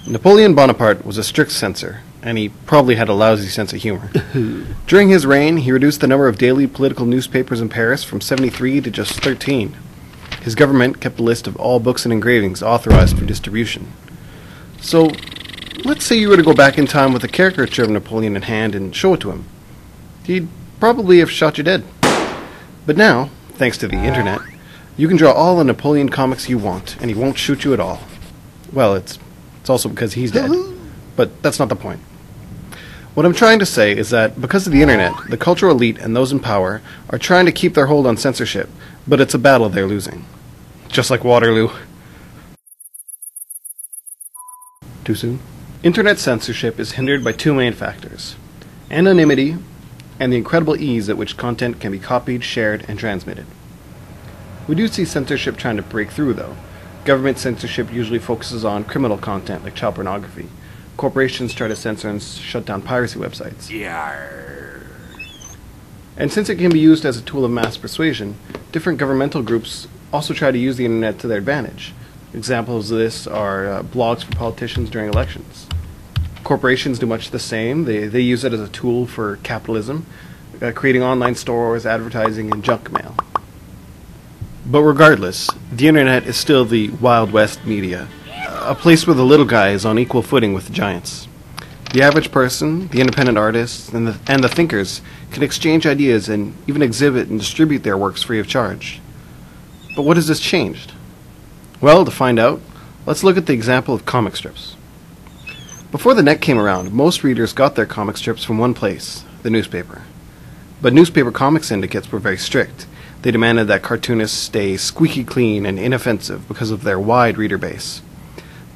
Napoleon Bonaparte was a strict censor, and he probably had a lousy sense of humor. During his reign, he reduced the number of daily political newspapers in Paris from 73 to just 13. His government kept a list of all books and engravings authorized for distribution. So, let's say you were to go back in time with a caricature of Napoleon in hand and show it to him. He'd probably have shot you dead. But now, thanks to the internet, you can draw all the Napoleon comics you want, and he won't shoot you at all. Well, it's also because he's dead. But that's not the point. What I'm trying to say is that because of the internet, the cultural elite and those in power are trying to keep their hold on censorship, but it's a battle they're losing. Just like Waterloo. Too soon? Internet censorship is hindered by two main factors: anonymity and the incredible ease at which content can be copied, shared, and transmitted. We do see censorship trying to break through, though. Government censorship usually focuses on criminal content like child pornography. Corporations try to censor and shut down piracy websites. Yarr. And since it can be used as a tool of mass persuasion, different governmental groups also try to use the internet to their advantage. Examples of this are blogs for politicians during elections. Corporations do much the same. They use it as a tool for capitalism, creating online stores, advertising, and junk mail. But regardless, the internet is still the Wild West media, a place where the little guy is on equal footing with the giants. The average person, the independent artists, and the thinkers can exchange ideas and even exhibit and distribute their works free of charge. But what has this changed? Well, to find out, let's look at the example of comic strips. Before the net came around, most readers got their comic strips from one place, the newspaper. But newspaper comic syndicates were very strict. They demanded that cartoonists stay squeaky clean and inoffensive because of their wide reader base.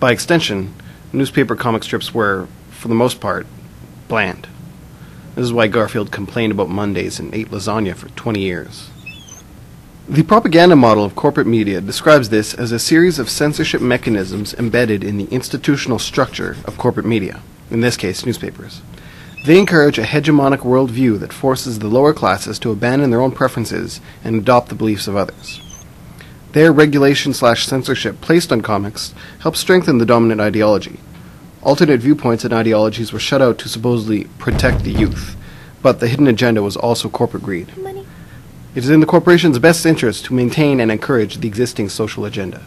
By extension, newspaper comic strips were, for the most part, bland. This is why Garfield complained about Mondays and ate lasagna for 20 years. The propaganda model of corporate media describes this as a series of censorship mechanisms embedded in the institutional structure of corporate media, in this case, newspapers. They encourage a hegemonic worldview that forces the lower classes to abandon their own preferences and adopt the beliefs of others. Their regulation/censorship placed on comics helped strengthen the dominant ideology. Alternate viewpoints and ideologies were shut out to supposedly protect the youth, but the hidden agenda was also corporate greed. Money. It is in the corporation's best interest to maintain and encourage the existing social agenda.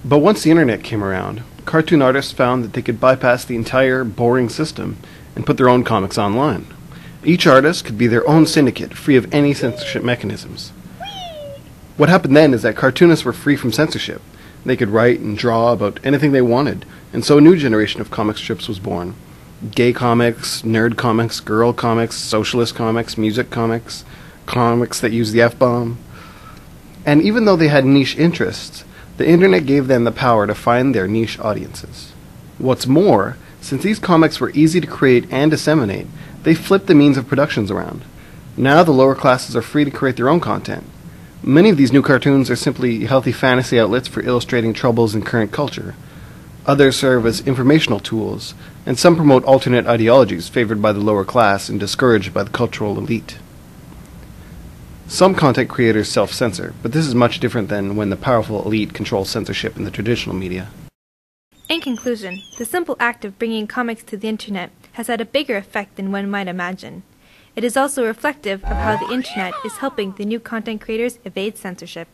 But once the internet came around, cartoon artists found that they could bypass the entire boring system and put their own comics online. Each artist could be their own syndicate, free of any censorship mechanisms. What happened then is that cartoonists were free from censorship. They could write and draw about anything they wanted, and so a new generation of comic strips was born. Gay comics, nerd comics, girl comics, socialist comics, music comics, comics that use the F-bomb. And even though they had niche interests, the internet gave them the power to find their niche audiences. What's more, since these comics were easy to create and disseminate, they flipped the means of productions around. Now the lower classes are free to create their own content. Many of these new cartoons are simply healthy fantasy outlets for illustrating troubles in current culture. Others serve as informational tools, and some promote alternate ideologies favored by the lower class and discouraged by the cultural elite. Some content creators self-censor, but this is much different than when the powerful elite controls censorship in the traditional media. In conclusion, the simple act of bringing comics to the internet has had a bigger effect than one might imagine. It is also reflective of how the internet is helping the new content creators evade censorship.